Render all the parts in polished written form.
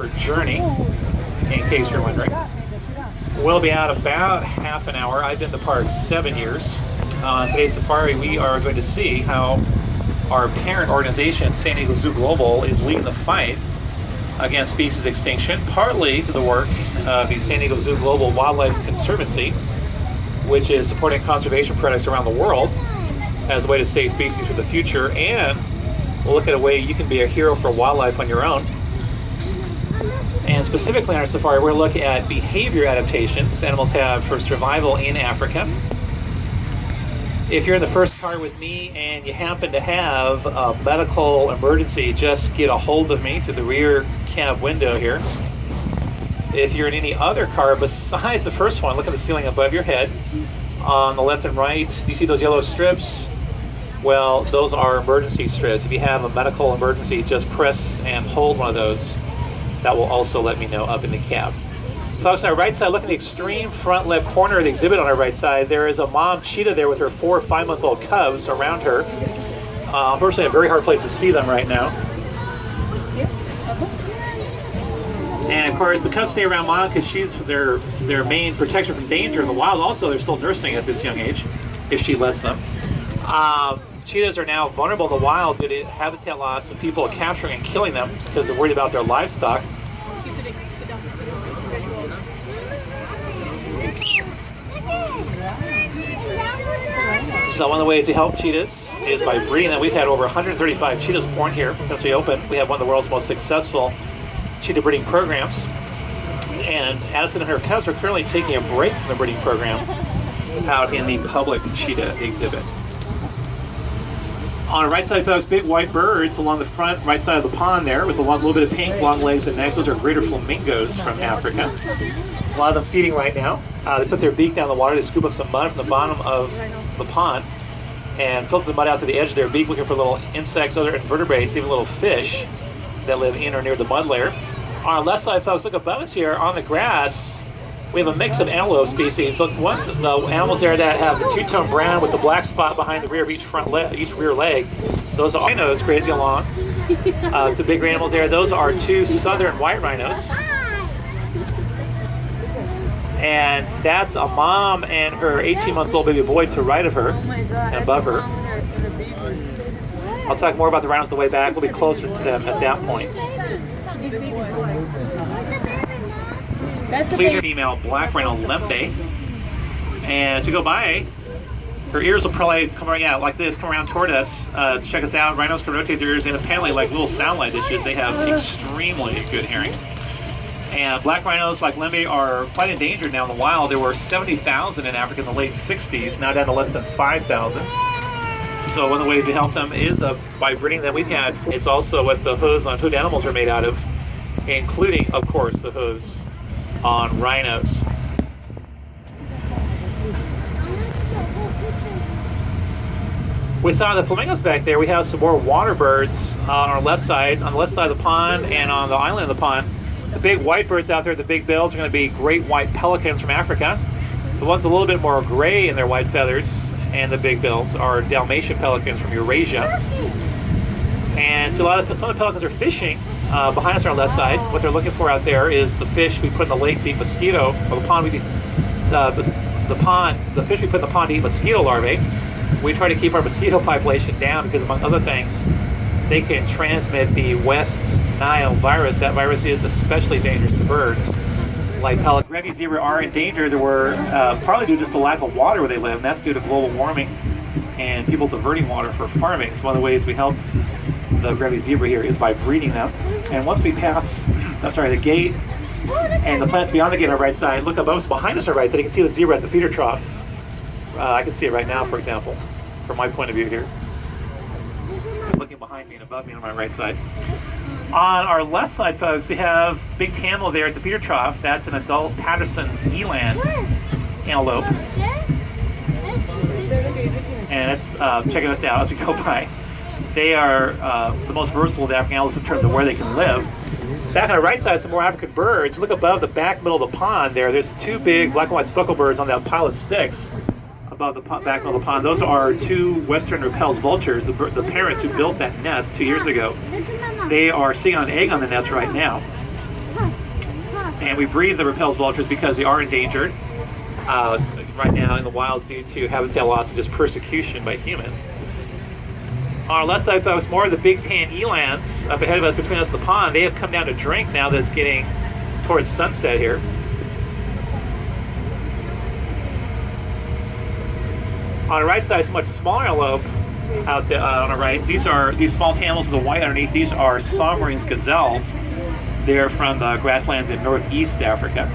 for Journey, in case you're wondering. We'll be out about half an hour. I've been to the park 7 years. On today's safari, we are going to see how our parent organization, San Diego Zoo Global, is leading the fight against species extinction, partly to the work of the San Diego Zoo Global Wildlife Conservancy, which is supporting conservation projects around the world as a way to save species for the future, and we'll look at a way you can be a hero for wildlife on your own. And specifically on our safari, we're going to look at behavior adaptations animals have for survival in Africa. If you're in the first car with me and you happen to have a medical emergency, just get a hold of me through the rear cab window here. If you're in any other car besides the first one, look at the ceiling above your head. On the left and right, do you see those yellow strips? Well, those are emergency strips. If you have a medical emergency, just press and hold one of those. That will also let me know up in the cab. Folks, on our right side, look at the extreme front left corner of the exhibit on our right side. There is a mom cheetah there with her 4 or 5-month-old cubs around her. Unfortunately, a very hard place to see them right now. And of course, the cubs stay around mom because she's their main protection from danger in the wild. Also, they're still nursing at this young age, if she lets them. Cheetahs are now vulnerable in the wild due to habitat loss and people capturing and killing them because they're worried about their livestock. So one of the ways to help cheetahs is by breeding them. We've had over 135 cheetahs born here since we opened. We have one of the world's most successful cheetah breeding programs. And Addison and her cubs are currently taking a break from the breeding program out in the public cheetah exhibit. On the right side, folks, big white birds along the front right side of the pond there with a little bit of pink, long legs and necks. Those are greater flamingos from Africa. A lot of them feeding right now. They put their beak down in the water to scoop up some mud from the bottom of the pond and filter the mud out to the edge of their beak, looking for little insects, other invertebrates, even little fish that live in or near the mud layer. On our left side, folks, look above us here on the grass. We have a mix of antelope species. Look, once the animals there that have the two-tone brown with the black spot behind the rear of each rear leg, those are rhinos grazing along. The big animals there, those are 2 southern white rhinos. And that's a mom and her 18-month-old baby boy to the right of her and above her. I'll talk more about the rhinos on the way back. We'll be closer to them at that point. Please female black rhino Lembe. And as we go by, her ears will probably come out like this, come around toward us to check us out. Rhinos can rotate their ears independently like little satellite dishes. They have extremely good hearing. And black rhinos like Lembe are quite endangered now in the wild. There were 70,000 in Africa in the late 60s, now down to less than 5,000. So one of the ways to help them is by breeding them. It's also what the hooves on hood animals are made out of, including, of course, the hooves on rhinos. We saw the flamingos back there. We have some more water birds on our left side, on the left side of the pond and on the island of the pond. The big white birds out there, the big bills, are going to be great white pelicans from Africa. The ones a little bit more gray in their white feathers and the big bills are Dalmatian pelicans from Eurasia. And so some of the pelicans are fishing behind us on our left side. What they're looking for out there is the fish we put in the lake to eat mosquito, or the pond the fish we put in the pond to eat mosquito larvae. We try to keep our mosquito population down because, among other things, they can transmit the West Nile virus. That virus is especially dangerous to birds like pelicans. Grevy's zebra are endangered. There were partly due to just the lack of water where they live, and that's due to global warming and people diverting water for farming. So one of the ways we help the Grevy's zebra here is by breeding them. And once we pass, the gate and the plants beyond the gate on our right side, look above us, behind us on our right side, you can see the zebra at the feeder trough. I can see it right now, for example, from my point of view here. Looking behind me and above me on my right side. On our left side, folks, we have big Tamil there at the feeder trough. That's an adult Patterson's eland antelope. And it's checking us out as we go by. They are the most versatile of the African antelopes in terms of where they can live. Back on the right side, some more African birds. Look above the back middle of the pond there. There's 2 big black and white speckled birds on that pile of sticks above the back middle of the pond. Those are 2 western repelled vultures, the parents who built that nest 2 years ago. They are sitting on an egg on the nest right now. And we breed the Rappel's vultures because they are endangered right now in the wild due to habitat loss and just persecution by humans. On our left side, folks, more of the big tan elands up ahead of us, between us and the pond. They have come down to drink now that it's getting towards sunset here. On the right side, it's a much smaller antelope out there on the right. These small camels with the white underneath. These are Sovereign's gazelles. They're from the grasslands in northeast Africa.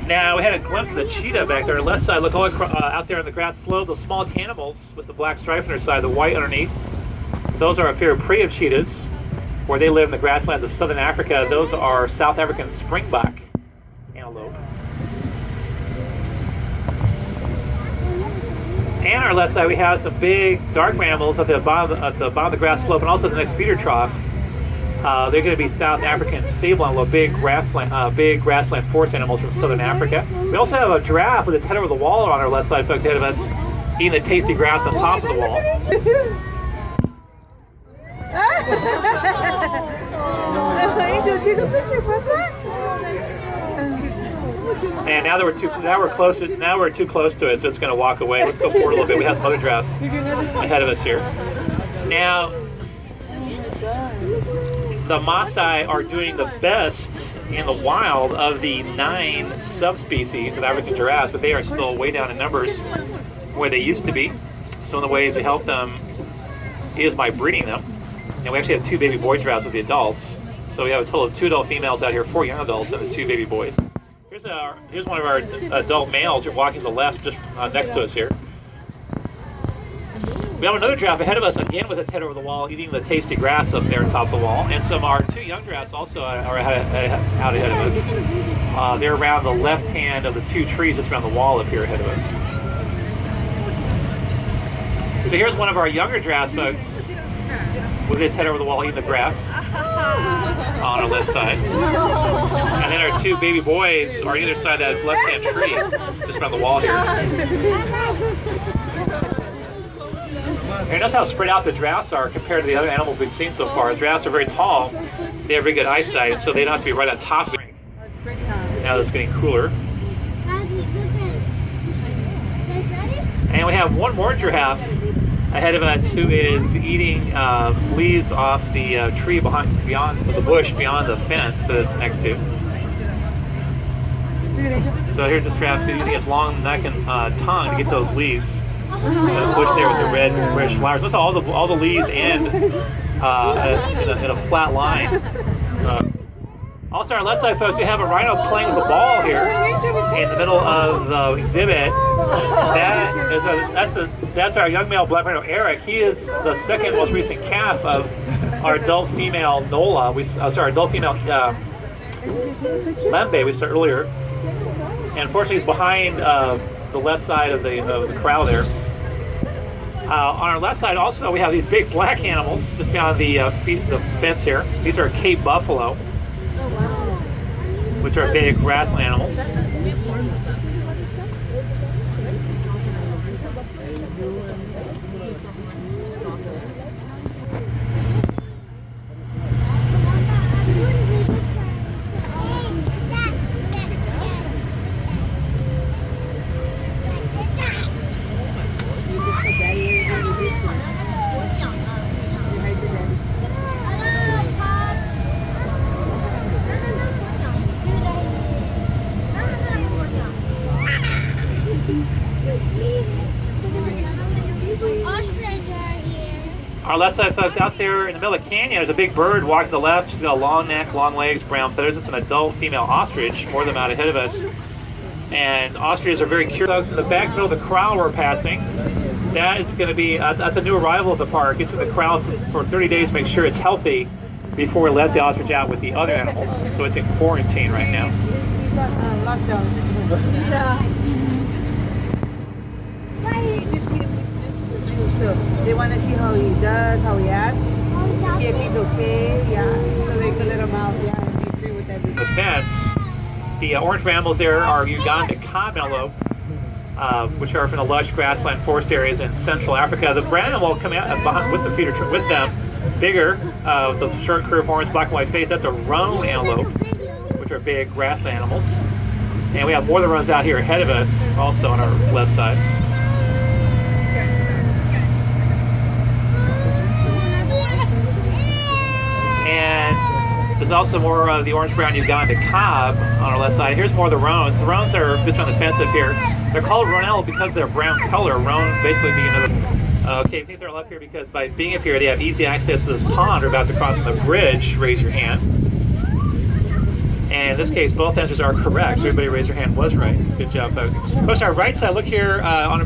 Now we had a glimpse of the cheetah back there on the left side. Look all out there on the grass slope. Those small cannibals with the black stripe on their side, the white underneath. Those are a favorite prey of cheetahs, where they live in the grasslands of southern Africa. Those are South African springbok antelope. And on our left side, we have some big dark mammals at the bottom of the grass slope, and also the next feeder trough. They're going to be South African sable antelope, big grassland forest animals from southern Africa. We also have a giraffe with its head over the wall on our left side, folks, ahead of us, eating the tasty grass on top of the wall. Take a picture, Papa. And now that we're too close to it, so it's going to walk away. Let's go forward a little bit. We have some other giraffes ahead of us here. Now, the Maasai are doing the best in the wild of the 9 subspecies of African giraffes, but they are still way down in numbers where they used to be. So one of the ways we help them is by breeding them. And we actually have 2 baby boy giraffes with the adults. So we have a total of 2 adult females out here, 4 young adults, and the 2 baby boys. Here's one of our adult males walking to the left, just next to us here. We have another giraffe ahead of us, again with its head over the wall, eating the tasty grass up there on top of the wall. And our 2 young giraffes also are out ahead of us. They're around the left hand of the 2 trees just around the wall up here ahead of us. So here's one of our younger giraffes, folks, with his head over the wall eating the grass on our left side. And then our 2 baby boys are on either side of that left-hand tree, just around the wall here. And notice how spread out the giraffes are compared to the other animals we've seen so far. The giraffes are very tall. They have very good eyesight, so they don't have to be right on top of it. Now it's getting cooler. And we have one more giraffe ahead of us who is eating leaves off the tree beyond the bush, beyond the fence that it's next to. So here's this giraffe using its long neck and tongue to get those leaves. The bush there with the reddish flowers. Notice all the leaves end in a flat line. Also on our left side, folks, we have a rhino playing with a ball here in the middle of the exhibit. That's our young male black rhino, Eric. He is the second most recent calf of our adult female Nola. Adult female Lembe we started earlier. And unfortunately, he's behind the left side of the crowd there. On our left side also, we have these big black animals just beyond the fence here. These are Cape buffalo, which are big grassland animals. Our left side, folks, out there in the middle of the canyon, there's a big bird walking to the left. She's got a long neck, long legs, brown feathers. It's an adult female ostrich, more of them out ahead of us. And ostriches are very curious. In the back middle of the corral we're passing, that is going to be, that's a new arrival at the park. It's in the corral for 30 days to make sure it's healthy before we let the ostrich out with the other animals. So it's in quarantine right now. He's on lockdown. So they want to see how he does, how he acts, see if he's okay, so they can let him out, and be free with everything. The fence, the orange mammals there are Uganda cob antelope. which are from the lush grassland forest areas in Central Africa. The brown animal will come out with the feeder with them, bigger, with the short curved horns, black and white face. That's a roan antelope, which are big grassland animals. And we have more of the roans out here ahead of us, also on our left side. And there's also more of the orange-brown Uganda cob on our left side. Here's more of the roans. The roans are just on the fence up here. They're called roanelle because of their brown color. Roan basically being another. Okay, I think they're up here because by being up here, they have easy access to this pond. We're about to cross the bridge. Raise your hand. And in this case, both answers are correct. Everybody raise your hand was right. Good job, folks. Folks, our right side, look here,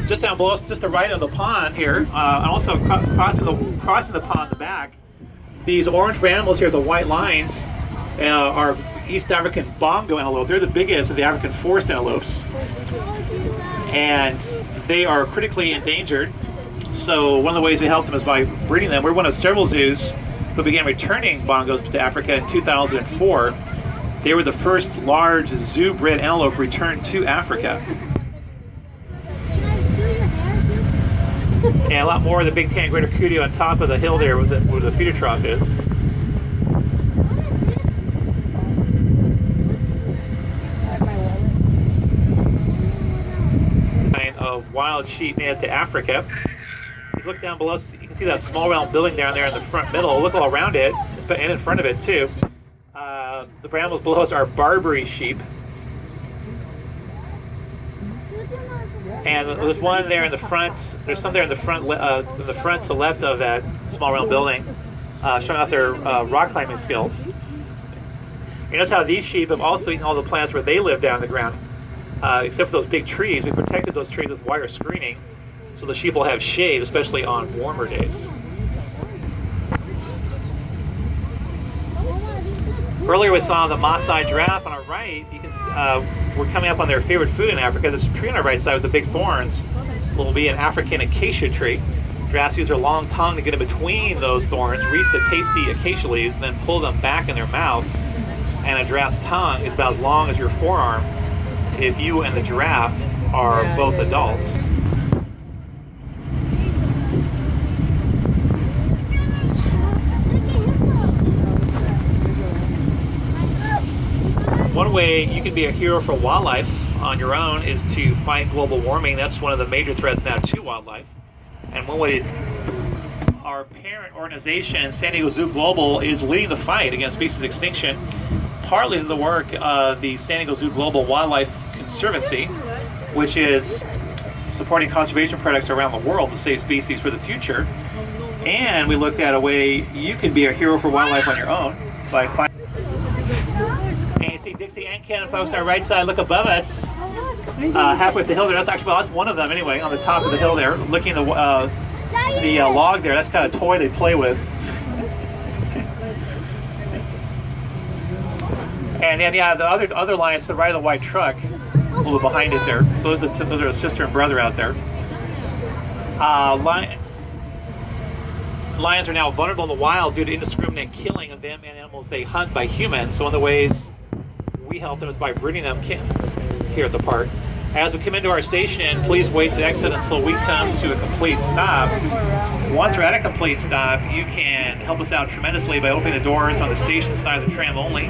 just down below us, just the right of the pond here, and also crossing the pond in the back. These orange animals here, the white lines, are East African bongo antelope. They're the biggest of the African forest antelopes. And they are critically endangered. So one of the ways we help them is by breeding them. We're one of several zoos who began returning bongos to Africa in 2004. They were the first large zoo-bred antelope returned to Africa. And a lot more of the big tan greater kudu on top of the hill there where the feeder trough is. Of wild sheep native to Africa. If you look down below, you can see that small round building down there in the front middle. Look all around it, and in front of it too. The brambles below us are Barbary sheep. And there's one there in the front. There's some there in the front to the left of that small round building, showing off their rock climbing skills. You notice how these sheep have also eaten all the plants where they live down the ground, except for those big trees. We protected those trees with wire screening, so the sheep will have shade, especially on warmer days. Earlier we saw the Maasai giraffe on our right. You can, we're coming up on their favorite food in Africa. There's a tree on our right side with the big thorns. Will be an African acacia tree. Giraffes use their long tongue to get in between those thorns, reach the tasty acacia leaves, and then pull them back in their mouth. And a giraffe's tongue is about as long as your forearm if you and the giraffe are both adults. One way you can be a hero for wildlife on your own is to fight global warming. That's one of the major threats now to wildlife. And one way our parent organization, San Diego Zoo Global, is leading the fight against species extinction, partly in the work of the San Diego Zoo Global Wildlife Conservancy, which is supporting conservation projects around the world to save species for the future. And we looked at a way you can be a hero for wildlife on your own by fighting. And you see Dixie and Ken, folks, on our right side, look above us, halfway up the hill there. That's actually, well, that's one of them anyway, on the top of the hill there, looking at the log there. That's kind of a toy they play with. And then, yeah, the other lions to the right of the white truck, a little bit behind it there. Those are a sister and brother out there. Lions are now vulnerable in the wild due to indiscriminate killing of them and animals they hunt by humans. So one of the ways we help them is by breeding them here at the park. As we come into our station, please wait to exit until we come to a complete stop. Once we're at a complete stop, you can help us out tremendously by opening the doors on the station side of the tram only.